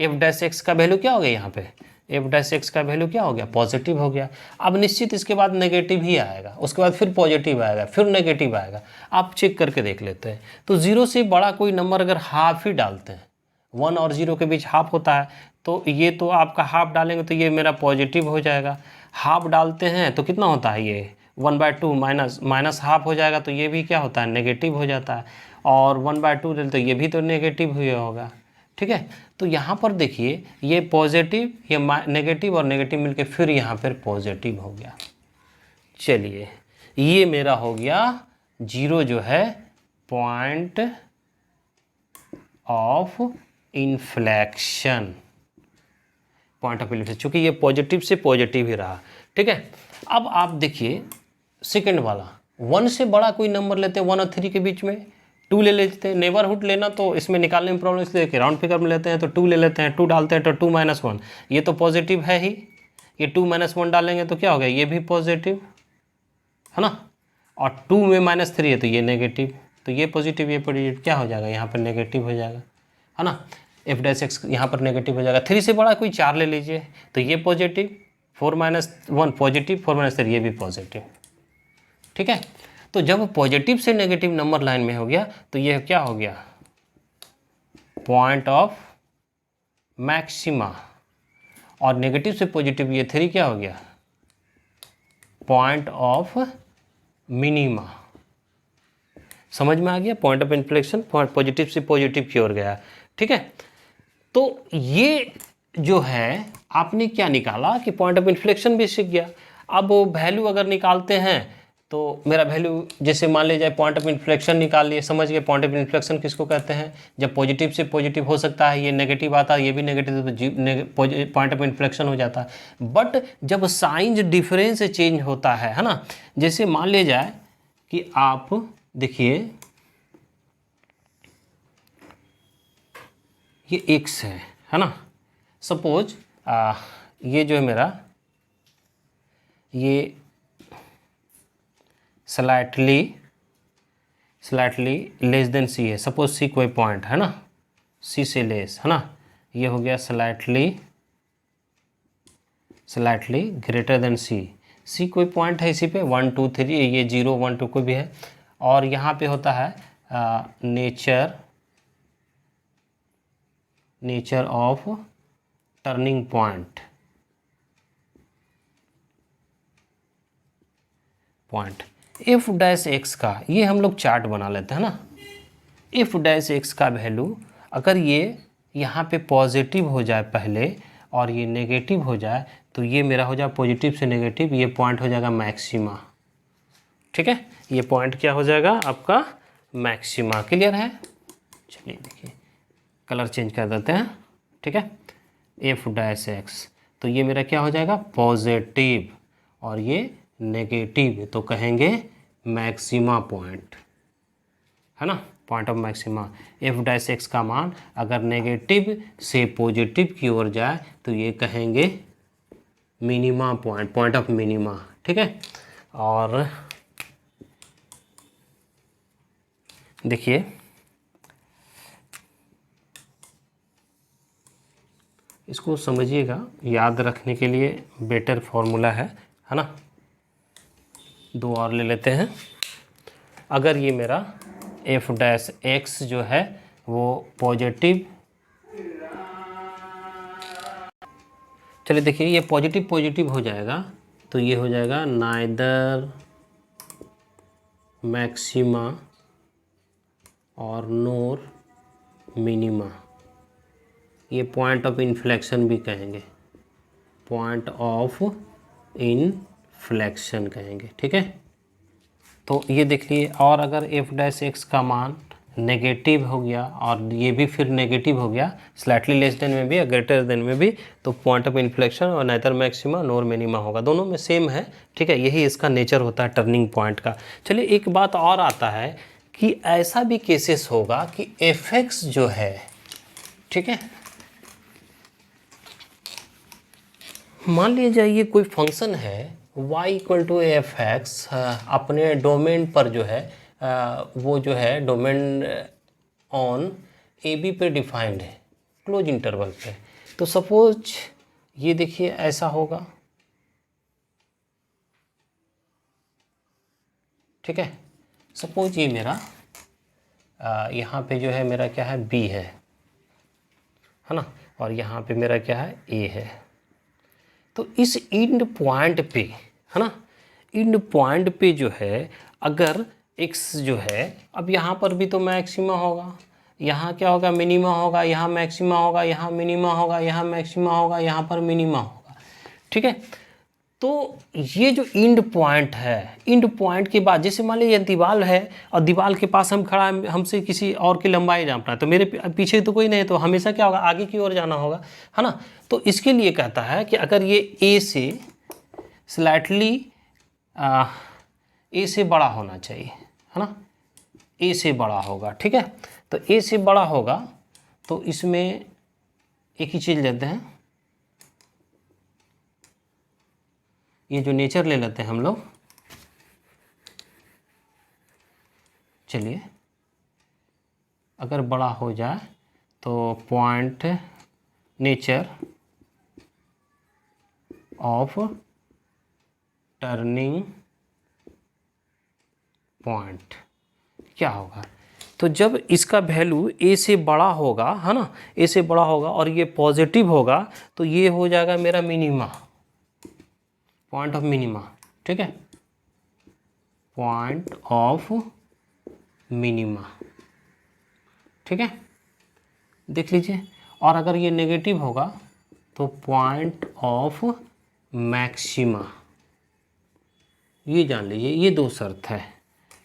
f' का वैल्यू क्या हो गया यहाँ पे, f' का वैल्यू क्या हो गया, पॉजिटिव हो गया। अब निश्चित इसके बाद नेगेटिव ही आएगा, उसके बाद फिर पॉजिटिव आएगा, फिर नेगेटिव आएगा। आप चेक करके देख लेते हैं। तो 0 से बड़ा कोई नंबर अगर हाफ ही डालते हैं, 1 और 0 के बीच हाफ होता है, तो ये तो आपका हाफ डालेंगे तो ये मेरा पॉजिटिव हो जाएगा। हाफ डालते हैं तो कितना होता है, ये 1/2 माइनस हाफ हो जाएगा, तो ये भी क्या होता है, नेगेटिव हो जाता है। और 1/2 डालते तो ये भी तो नेगेटिव हुआ होगा। ठीक है, तो यहाँ पर देखिए ये पॉजिटिव, ये नेगेटिव और नेगेटिव मिलके फिर यहाँ पर पॉजिटिव हो गया। चलिए ये मेरा हो गया 0 जो है point of inflection, point of inflection, चूँकि ये पॉजिटिव से पॉजिटिव ही रहा। ठीक है, अब आप देखिए सेकंड वाला, 1 से बड़ा कोई नंबर लेते हैं, 1 और 3 के बीच में 2 ले लेते हैं। नेबरहुड लेना तो इसमें निकालने में प्रॉब्लम, इसलिए कि राउंड फिगर में लेते हैं तो 2 ले लेते हैं, 2 डालते हैं तो 2 - 1, ये तो पॉजिटिव है ही, ये 2 - 1 डालेंगे तो क्या हो गया, ये भी पॉजिटिव है ना, और 2 में -3 है तो ये नेगेटिव, तो ये पॉजिटिव ये पॉजिटिव क्या हो जाएगा, यहाँ पर नेगेटिव हो जाएगा, है ना। f' यहाँ पर नेगेटिव हो जाएगा। 3 से बड़ा कोई 4 ले लीजिए तो ये पॉजिटिव, 4 - 1 पॉजिटिव, 4 - 3 ये भी पॉजिटिव। ठीक है, तो जब पॉजिटिव से नेगेटिव नंबर लाइन में हो गया तो ये क्या हो गया, पॉइंट ऑफ मैक्सिमा, और नेगेटिव से पॉजिटिव ये 3 क्या हो गया, पॉइंट ऑफ मिनिमा। समझ में आ गया, पॉइंट ऑफ इन्फ्लेक्शन पॉजिटिव से पॉजिटिव की ओर गया। ठीक है, तो ये जो है आपने क्या निकाला कि पॉइंट ऑफ इन्फ्लेक्शन भी सीख गया। अब वैल्यू अगर निकालते हैं तो मेरा वैल्यू, जैसे मान लीजिए पॉइंट ऑफ इन्फ्लेक्शन निकाल लिए, समझ गए पॉइंट ऑफ इन्फ्लेक्शन किसको कहते हैं, जब पॉजिटिव से पॉजिटिव हो सकता है, ये नेगेटिव आता है, ये भी नेगेटिव, तो पॉइंट ऑफ इन्फ्लेक्शन हो जाता है। बट जब साइंस डिफरेंस चेंज होता है ना, जैसे मान लिया जाए कि आप देखिए ये x है ना, सपोज ये जो है मेरा ये स्लाइटली लेस देन c है, सपोज c कोई पॉइंट है ना, c से लेस है ना, ये हो गया स्लाइटली ग्रेटर देन c कोई पॉइंट है इसी पे 1 2 3, ये 0 1 2 कोई भी है, और यहाँ पे होता है nature of turning point f' का ये हम लोग चार्ट बना लेते हैं ना। f' का वैल्यू अगर ये यहाँ पे पॉजिटिव हो जाए पहले और ये नेगेटिव हो जाए तो ये मेरा हो जाए पॉजिटिव से नेगेटिव, ये पॉइंट हो जाएगा मैक्सिमा। ठीक है, ये पॉइंट क्या हो जाएगा आपका मैक्सिमा। क्लियर है, चलिए देखिए कलर चेंज कर देते हैं। ठीक है, f' तो ये मेरा क्या हो जाएगा पॉजिटिव और ये नेगेटिव, तो कहेंगे मैक्सिमा पॉइंट है ना, पॉइंट ऑफ मैक्सिमा। f' का मान अगर नेगेटिव से पॉजिटिव की ओर जाए तो ये कहेंगे minima point, point of minima. ठीक है, और देखिए इसको समझिएगा, याद रखने के लिए बेटर फॉर्मूला है ना। 2 और ले लेते हैं। अगर ये मेरा f' जो है वो पॉजिटिव, चलिए देखिए ये पॉजिटिव हो जाएगा तो ये हो जाएगा नाइदर मैक्सिमा और नोर मिनिमा, ये पॉइंट ऑफ इन्फ्लेक्शन भी कहेंगे, पॉइंट ऑफ इन्फ्लेक्शन कहेंगे। ठीक है, तो ये देख लिए। और अगर f' का मान नेगेटिव हो गया और ये भी फिर नेगेटिव हो गया, स्लाइटली लेस देन में भी या ग्रेटर देन में भी, तो पॉइंट ऑफ इन्फ्लेक्शन और नाइदर मैक्सिमा नोर मिनिमा होगा, दोनों में सेम है। ठीक है, यही इसका नेचर होता है टर्निंग पॉइंट का। चलिए एक बात और आता है कि ऐसा भी केसेस होगा कि एफ एक्स जो है, ठीक है, मान लीजिए ये कोई फंक्शन है y equal to F X अपने डोमेन पर जो है वो जो है डोमेन ऑन ए बी पे डिफाइंड है क्लोज इंटरवल पे। तो सपोज ये देखिए ऐसा होगा, ठीक है, सपोज ये मेरा यहाँ पे जो है मेरा क्या है b है ना, और यहाँ पे मेरा क्या है a है। तो इस इंड पॉइंट पे, है ना, इंड पॉइंट पे जो है अगर x जो है, अब यहाँ पर भी तो मैक्सिमा होगा, यहाँ क्या होगा मिनिमा होगा, यहाँ मैक्सिमा होगा, यहाँ मिनिमा होगा, यहाँ मैक्सिमा होगा, यहाँ पर मिनिमा होगा। ठीक है, तो ये जो इंड पॉइंट है, इंड पॉइंट के बाद जैसे मान लीजिए ये दीवार है और दीवार के पास हम खड़ा हैं, हमसे किसी और की लंबाई जानना है, तो मेरे पीछे तो कोई नहीं, तो हमेशा क्या होगा आगे की ओर जाना होगा, है ना। तो इसके लिए कहता है कि अगर ये ए से स्लाइटली ए से बड़ा होना चाहिए, है ना, ए से बड़ा होगा। ठीक है, तो ए से बड़ा होगा तो इसमें एक ही चीज़ लेते हैं, ये जो नेचर ले लेते हैं हम लोग। चलिए अगर बड़ा हो जाए तो point nature of turning point क्या होगा, तो जब इसका वैल्यू ए से बड़ा होगा, है ना, ए से बड़ा होगा और ये पॉजिटिव होगा तो ये हो जाएगा मेरा मिनिमा, पॉइंट ऑफ मिनिमा। ठीक है, पॉइंट ऑफ मिनिमा। ठीक है, देख लीजिए, और अगर ये नेगेटिव होगा तो पॉइंट ऑफ मैक्सिमा। ये जान लीजिए, ये दो शर्त है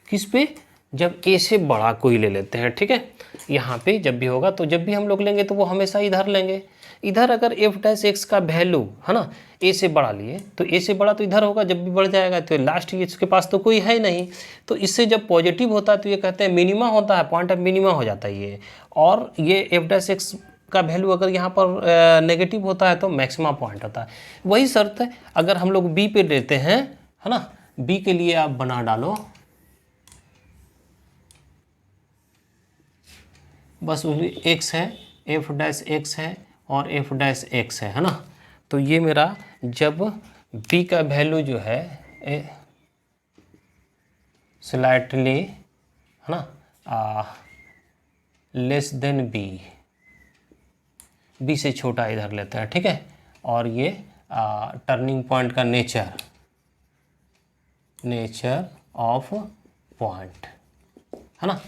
किस पे, जब ए से बड़ा कोई ले लेते हैं। ठीक है, यहाँ पे जब भी होगा तो जब भी हम लोग लेंगे तो वो हमेशा इधर लेंगे, इधर अगर एफ डैश एक्स का वैल्यू, है ना, ए से बड़ा लिए तो ए से बड़ा तो इधर होगा, जब भी बढ़ जाएगा तो लास्ट इसके पास तो कोई है नहीं, तो इससे जब पॉजिटिव होता है तो ये कहते हैं मिनिमा होता है, पॉइंट ऑफ मिनिमा हो जाता है ये। और ये एफ डैश एक्स का वैल्यू अगर यहाँ पर नेगेटिव होता है तो मैक्सिमा पॉइंट होता है। वही शर्त है अगर हम लोग बी पे लेते हैं, है ना, बी के लिए आप बना डालो बस, एक्स है, एफ डैश एक्स है और एफ डैश एक्स है ना। तो ये मेरा जब b का वैल्यू जो है स्लाइटली, है ना, लेस देन b से छोटा इधर लेते हैं। ठीक है, और ये टर्निंग पॉइंट का नेचर ऑफ पॉइंट, है ना।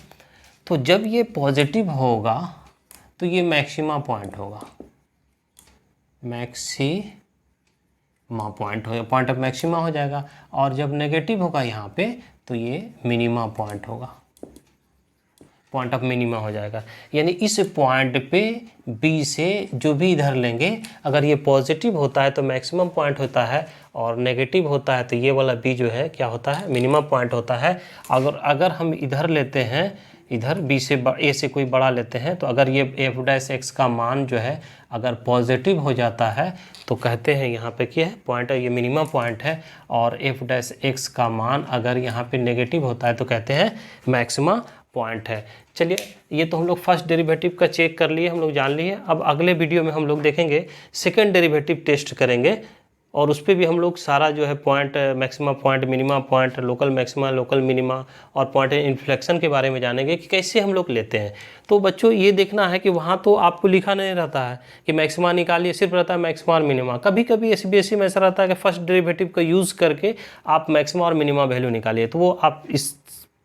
तो जब ये पॉजिटिव होगा तो ये मैक्सिमा पॉइंट होगा, मैक्सिमा पॉइंट हो, पॉइंट ऑफ मैक्सिमा हो जाएगा। और जब नेगेटिव होगा यहाँ पे तो ये मिनिमा पॉइंट होगा, पॉइंट ऑफ मिनिमा हो जाएगा। यानी इस पॉइंट पे बी से जो भी इधर लेंगे, अगर ये पॉजिटिव होता है तो मैक्सिमम पॉइंट होता है, और नेगेटिव होता है तो ये वाला बी जो है क्या होता है, मिनिमम पॉइंट होता है। अगर हम इधर लेते हैं, इधर बी से ए से कोई बड़ा लेते हैं, तो अगर ये एफ डैश एक्स का मान जो है अगर पॉजिटिव हो जाता है तो कहते हैं यहाँ पे क्या है, पॉइंट है, ये मिनिमम पॉइंट है। और एफ डैश एक्स का मान अगर यहाँ पे नेगेटिव होता है तो कहते हैं मैक्सिमा पॉइंट है। चलिए ये तो हम लोग फर्स्ट डेरिवेटिव का चेक कर लिए, हम लोग जान लिए। अब अगले वीडियो में हम लोग देखेंगे सेकंड डेरिवेटिव टेस्ट करेंगे, और उस पर भी हम लोग सारा जो है point, maxima point, minima point, local maxima, local minima और पॉइंट इन्फ्लेक्शन के बारे में जानेंगे कि कैसे हम लोग लेते हैं। तो बच्चों ये देखना है कि वहाँ तो आपको लिखा नहीं रहता है कि मैक्सिमा निकालिए, सिर्फ रहता है मैक्सिमा और मिनिमा। कभी कभी SBSE में ऐसा रहता है कि फर्स्ट डेरिवेटिव का यूज़ करके आप मैक्सिमा और मिनिमा वैल्यू निकालिए, तो वो आप इस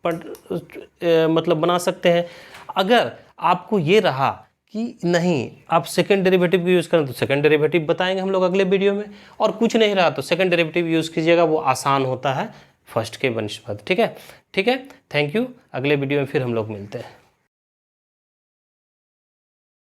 पर मतलब बना सकते हैं। अगर आपको ये रहा कि नहीं आप सेकंड डेरिवेटिव को यूज़ करें तो सेकंड डेरिवेटिव बताएंगे हम लोग अगले वीडियो में, और कुछ नहीं रहा तो सेकंड डेरिवेटिव यूज़ कीजिएगा, वो आसान होता है फर्स्ट के बनिस्पत। ठीक है, थैंक यू। अगले वीडियो में फिर हम लोग मिलते हैं।